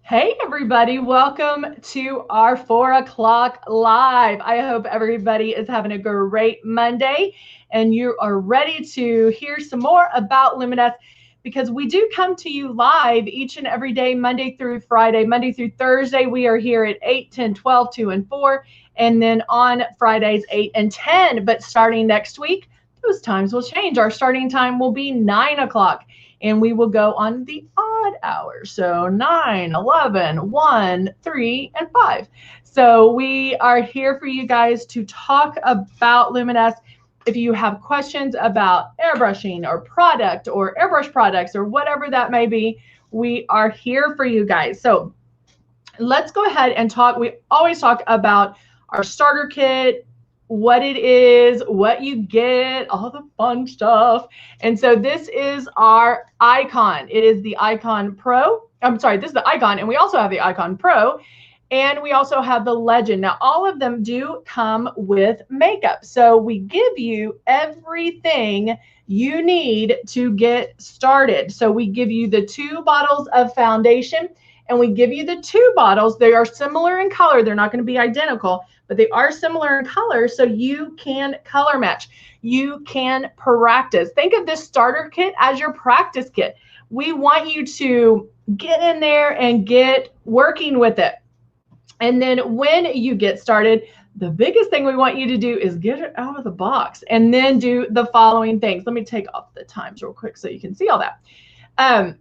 Hey, everybody, welcome to our 4 o'clock live. I hope everybody is having a great Monday and you are ready to hear some more about Luminous because we do come to you live each and every day, Monday through Friday. Monday through Thursday, we are here at 8, 10, 12, 2, and 4, and then on Fridays, 8 and 10. But starting next week, those times will change. Our starting time will be 9 o'clock and we will go on the odd hours. So 9, 11, 1, 3, and 5. So we are here for you guys to talk about Luminous. If you have questions about airbrushing or product or airbrush products or whatever that may be, we are here for you guys. So let's go ahead and talk. We always talk about our starter kit, what it is, what you get, all the fun stuff. And so this is our icon. It is the Icon Pro. I'm sorry, this is the icon, and we also have the Icon Pro, and we also have the Legend. Now, all of them do come with makeup. So we give you everything you need to get started. So we give you the 2 bottles of foundation, and we give you the 2 bottles. They are similar in color. They're not going to be identical, but they are similar in color, so you can color match. You can practice. Think of this starter kit as your practice kit. We want you to get in there and get working with it. And then when you get started, the biggest thing we want you to do is get it out of the box and then do the following things. Let me take off the times real quick so you can see all that.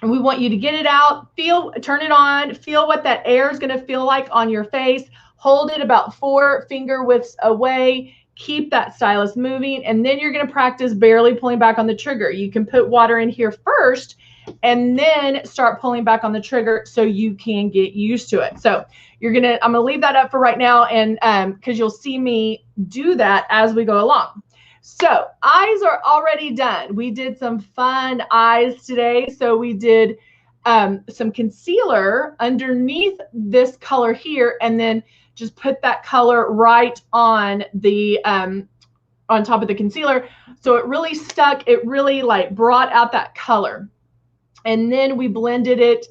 We want you to get it out, turn it on, feel what that air is going to feel like on your face. Hold it about 4 finger widths away. Keep that stylus moving, and then you're going to practice barely pulling back on the trigger. You can put water in here first and then start pulling back on the trigger so you can get used to it. So I'm going to leave that up for right now, and because you'll see me do that as we go along. So eyes are already done. We did some fun eyes today. So we did some concealer underneath this color here, and then just put that color right on the on top of the concealer. So it really stuck. It really like brought out that color. And then we blended it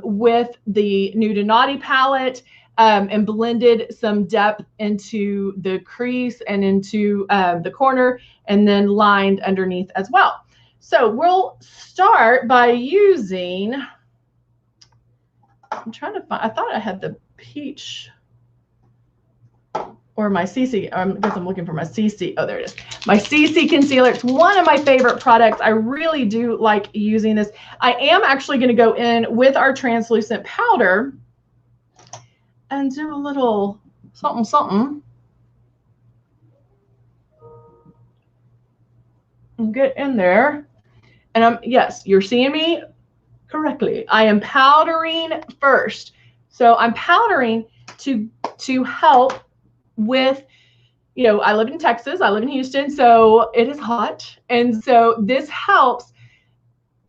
with the Nude and Naughty palette. And blended some depth into the crease and into the corner, and then lined underneath as well. So we'll start by using, I'm trying to find, I thought I had the peach or my CC. I guess I'm looking for my CC. Oh, there it is. My CC concealer. It's one of my favorite products. I really do like using this. I am actually going to go in with our translucent powder and do a little something, something. And get in there. And yes, you're seeing me correctly. I am powdering first. So I'm powdering to help with, I live in Texas, I live in Houston, so it is hot. And so this helps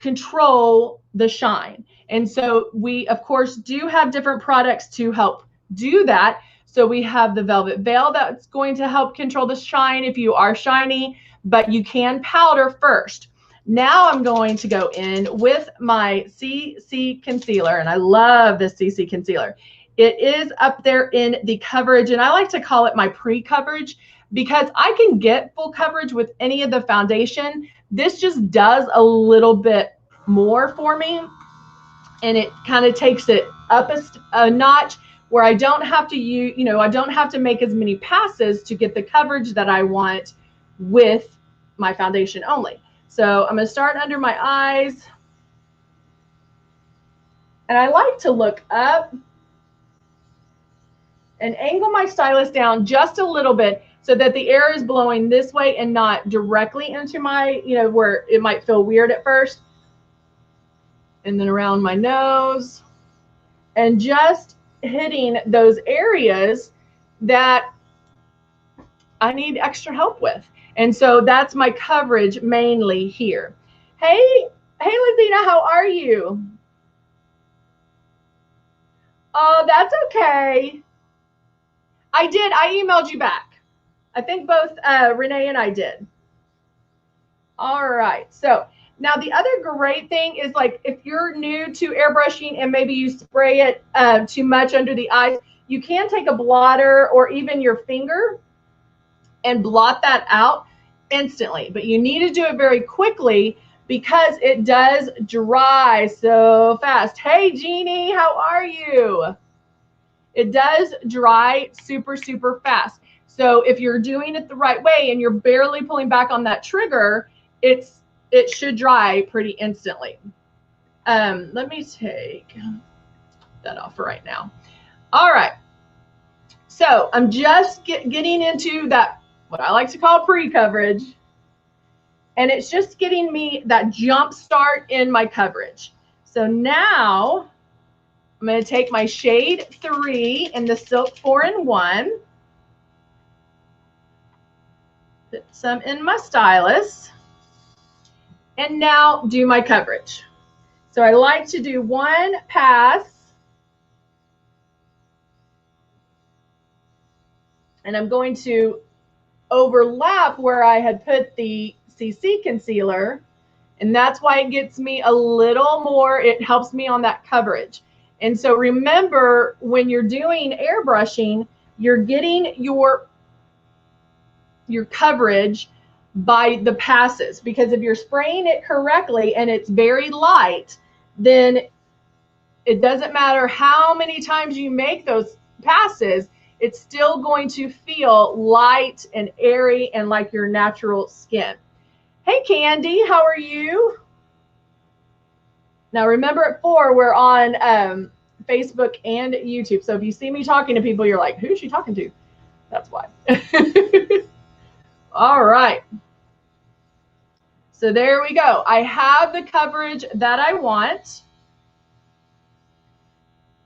control the shine. And so we, of course, do have different products to help do that. So we have the Velvet Veil that's going to help control the shine if you are shiny, but you can powder first. Now I'm going to go in with my CC concealer, and I love this CC concealer. It is up there in the coverage, and I like to call it my pre-coverage because I can get full coverage with any of the foundation. This just does a little bit more for me, and it kind of takes it up a notch where I don't have to use, I don't have to make as many passes to get the coverage that I want with my foundation only. So I'm going to start under my eyes, and I like to look up and angle my stylus down just a little bit so that the air is blowing this way and not directly into my, where it might feel weird at first. And then around my nose, and just hitting those areas that I need extra help with. And so that's my coverage mainly here. Hey, Lazina, how are you? Oh, that's okay. I did. I emailed you back. I think both Renee and I did. All right. So Now, the other great thing is, like, if you're new to airbrushing and maybe you spray it too much under the eyes, you can take a blotter or even your finger and blot that out instantly. But you need to do it very quickly because it does dry so fast. Hey, Jeannie, how are you? It does dry super, super fast. So if you're doing it the right way and you're barely pulling back on that trigger, it should dry pretty instantly. Let me take that off for right now. All right. So I'm just getting into that, what I like to call pre-coverage. And it's just getting me that jump start in my coverage. So now I'm going to take my shade 3 in the Silk 4-in-1. Put some in my stylus. And now do my coverage. So I like to do one pass. And I'm going to overlap where I had put the CC concealer. And that's why it gets me a little more, it helps me on that coverage. And so remember, when you're doing airbrushing, you're getting your coverage by the passes, because if you're spraying it correctly and it's very light, then it doesn't matter how many times you make those passes, it's still going to feel light and airy and like your natural skin. Hey, Candy, how are you? Now remember, at 4, we're on Facebook and YouTube. So if you see me talking to people, you're like, who's she talking to? That's why. All right. So there we go. I have the coverage that I want.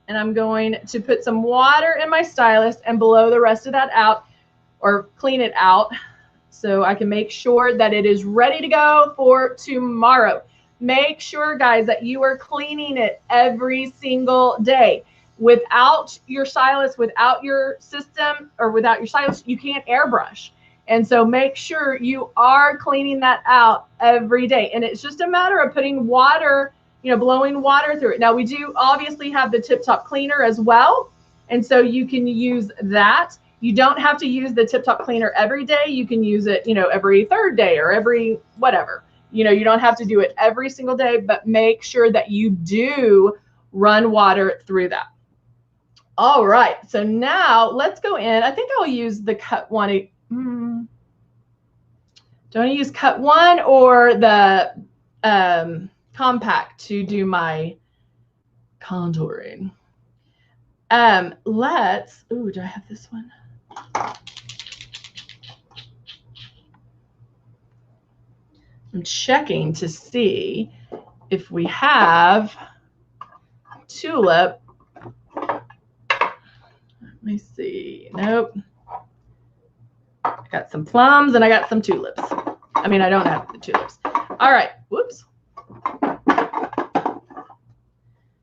And I'm going to put some water in my stylus and blow the rest of that out, or clean it out, so I can make sure that it is ready to go for tomorrow. Make sure, guys, that you are cleaning it every single day. Without your stylus, without your system, or without your stylus, you can't airbrush. And so make sure you are cleaning that out every day. And it's just a matter of putting water, you know, blowing water through it. Now, we do obviously have the Tip Top cleaner as well. And so you can use that. You don't have to use the Tip Top cleaner every day. You can use it, you know, every 3rd day or every whatever. You know, you don't have to do it every single day, but make sure that you do run water through that. All right. So now let's go in. I think I'll use the Cut 1. Do I want to use Cut 1 or the compact to do my contouring? Let's, ooh, do I have this one? I'm checking to see if we have Tulip. Let me see. Nope. I got some plums and I got some tulips. I mean, I don't have the tulips. All right. Whoops.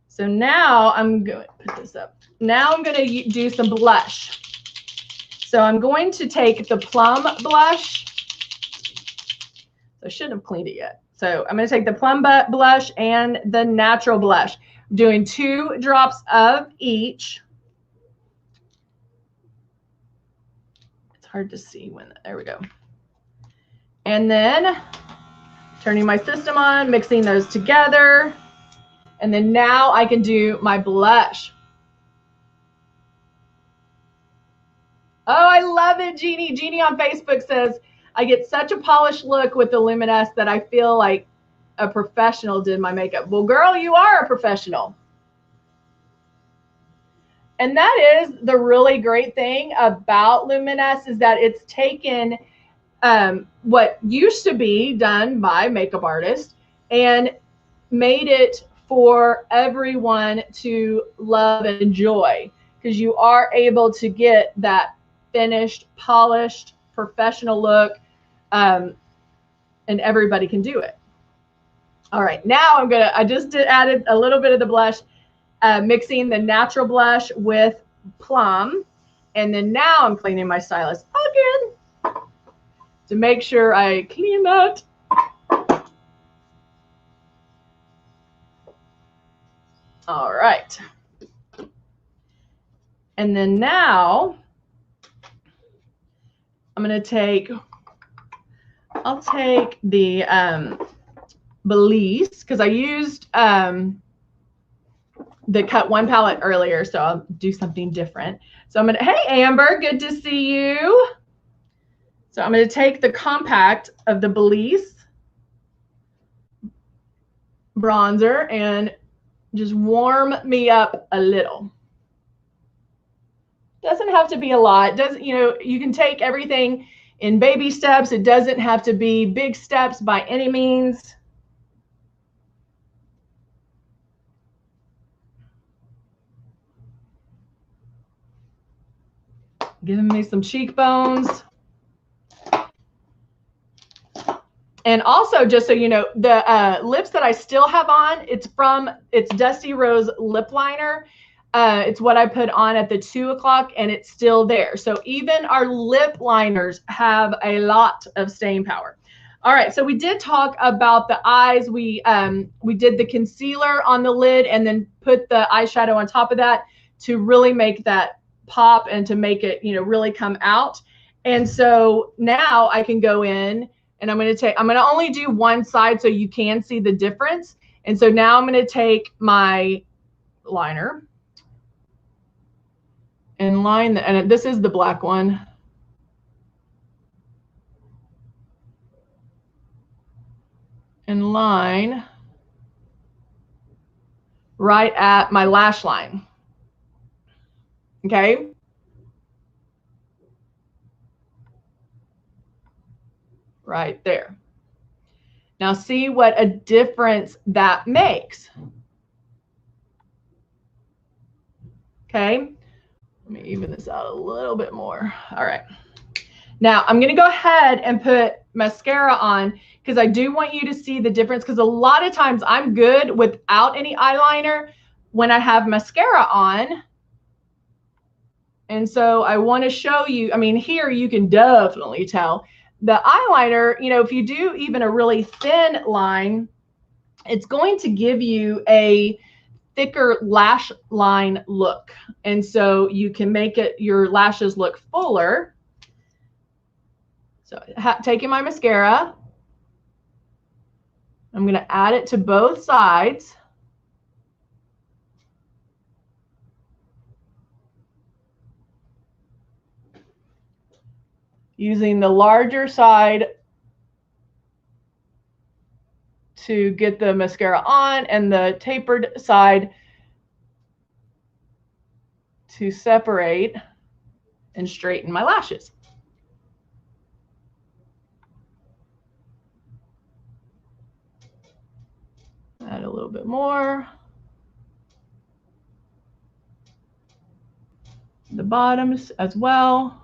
So now I'm going to put this up. Now I'm going to do some blush. So I'm going to take the Plum blush. So I shouldn't have cleaned it yet. So I'm going to take the Plum blush and the Natural blush. I'm doing 2 drops of each. It's hard to see when, there we go. And then turning my system on, mixing those together. And then now I can do my blush. Oh, I love it, Jeannie. Jeannie on Facebook says, I get such a polished look with the Luminous that I feel like a professional did my makeup. Well, girl, you are a professional. And that is the really great thing about Luminous, is that it's taken what used to be done by makeup artists and made it for everyone to love and enjoy, because you are able to get that finished, polished, professional look, and everybody can do it. All right, now I just added a little bit of the blush, mixing the Natural blush with Plum, and then now I'm cleaning my stylus again to make sure I clean that. All right. And then now I'm going to take, I'll take the Belize, because I used the Cut One palette earlier, so I'll do something different. So I'm going to, hey, Amber, good to see you. So I'm going to take the compact of the Belize bronzer and just warm me up a little. Doesn't have to be a lot. Doesn't, you know, you can take everything in baby steps. It doesn't have to be big steps by any means. Giving me some cheekbones. And also, just so you know, the lips that I still have on, it's Dusty Rose lip liner. It's what I put on at the 2 o'clock, and it's still there. So even our lip liners have a lot of staying power. All right, so we did talk about the eyes. We did the concealer on the lid and then put the eyeshadow on top of that to really make that pop and to make it, you know, really come out. And so now I can go in and I'm going to only do one side so you can see the difference. And so now I'm going to take my liner and line and this is the black one. And line right at my lash line. Okay. Right there. Now see what a difference that makes. Okay. Let me even this out a little bit more. All right. Now I'm going to go ahead and put mascara on because I do want you to see the difference, because a lot of times I'm good without any eyeliner when I have mascara on. And so I want to show you, I mean, here you can definitely tell the eyeliner, you know, if you do even a really thin line, it's going to give you a thicker lash line look. And so you can make it, your lashes look fuller. So taking my mascara, I'm going to add it to both sides. Using the larger side to get the mascara on and the tapered side to separate and straighten my lashes. Add a little bit more. The bottoms as well.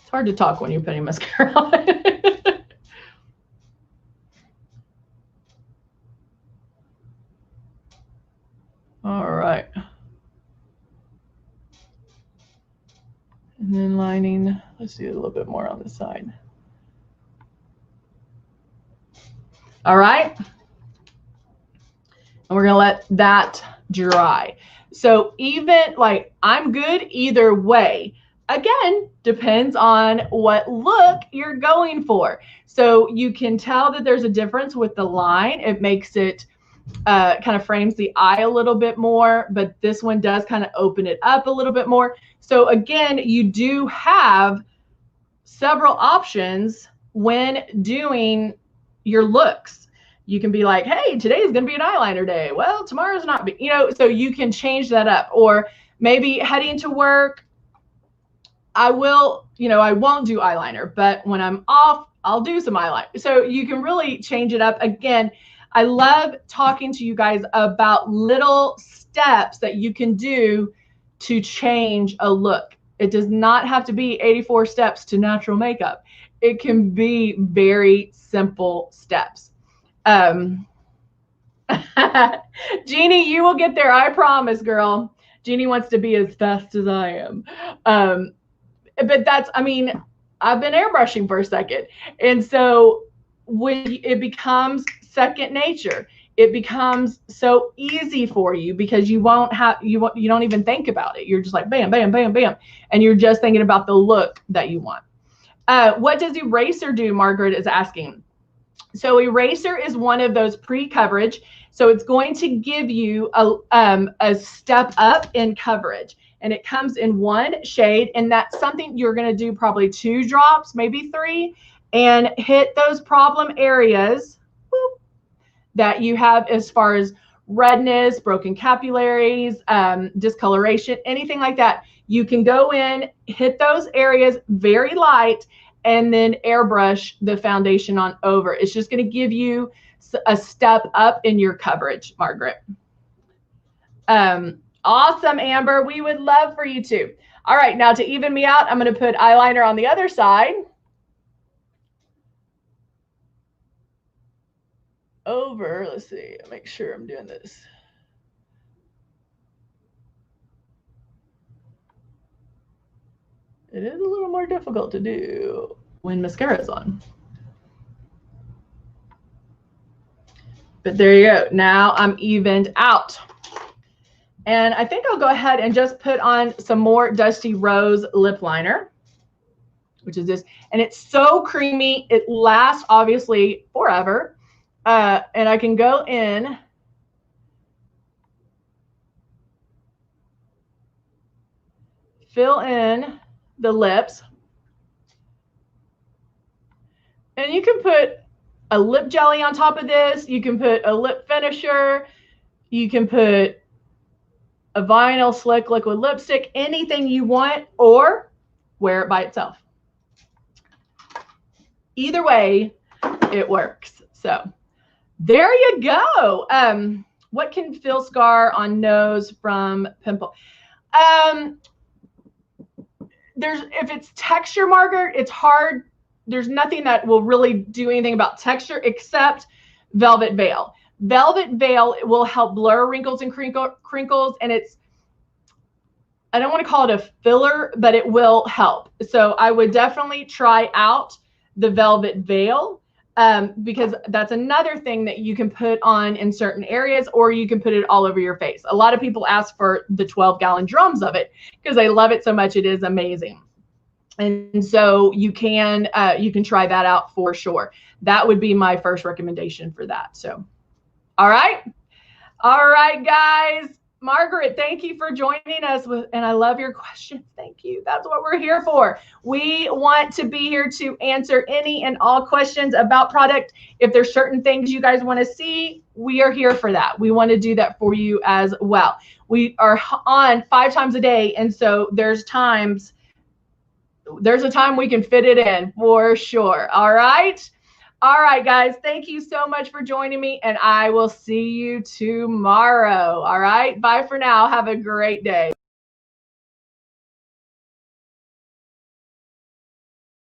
It's hard to talk when you're putting mascara on. All right. And then lining, let's do a little bit more on the side. All right. And we're going to let that dry. So even like I'm good either way. Again, depends on what look you're going for. So you can tell that there's a difference with the line. It makes it kind of frames the eye a little bit more, but this one does kind of open it up a little bit more. So again, you do have several options when doing your looks. You can be like, hey, today is going to be an eyeliner day. Well, tomorrow's not, you know, so you can change that up. Or maybe heading to work, I will, you know, I won't do eyeliner, but when I'm off, I'll do some eyeliner. So you can really change it up. Again, I love talking to you guys about little steps that you can do to change a look. It does not have to be 84 steps to natural makeup. It can be very simple steps. Jeannie, you will get there. I promise, girl. Jeannie wants to be as fast as I am. But that's, I mean, I've been airbrushing for a second. And so when it becomes second nature, it becomes so easy for you because you don't even think about it. You're just like bam, bam, bam, bam. And you're just thinking about the look that you want. What does eraser do? Margaret is asking. So eraser is one of those pre-coverage. So it's going to give you a step up in coverage. And it comes in one shade. And that's something you're going to do probably 2 drops, maybe 3, and hit those problem areas that you have as far as redness, broken capillaries, discoloration, anything like that. You can go in, hit those areas very light, and then airbrush the foundation on over. It's just going to give you a step up in your coverage, Margaret. Awesome, Amber. We would love for you to. All right, now to even me out, I'm going to put eyeliner on the other side. Over, let's see, make sure I'm doing this. It is a little more difficult to do when mascara is on. But there you go. Now I'm evened out. And I think I'll go ahead and just put on some more Dusty Rose lip liner, which is this. And it's so creamy. It lasts, obviously, forever. And I can go in fill in the lips. And you can put a lip jelly on top of this. You can put a lip finisher. You can put a vinyl slick liquid lipstick, anything you want, or wear it by itself. Either way, it works. So there you go. What can fill scar on nose from pimple? If it's texture, Margaret, it's hard. There's nothing that will really do anything about texture except Velvet Veil. Velvet Veil will help blur wrinkles and crinkles, and I don't want to call it a filler, but it will help. So I would definitely try out the Velvet Veil because that's another thing that you can put on in certain areas, or you can put it all over your face. A lot of people ask for the 12-gallon drums of it because they love it so much. It is amazing. And so you can try that out for sure. That would be my first recommendation for that. So, all right, guys. Margaret, thank you for joining us, and I love your questions. Thank you. That's what we're here for. We want to be here to answer any and all questions about product. If there's certain things you guys want to see, we are here for that. We want to do that for you as well. We are on 5 times a day, and so there's a time we can fit it in for sure. All right, guys, thank you so much for joining me, and I will see you tomorrow. All right, bye for now. Have a great day.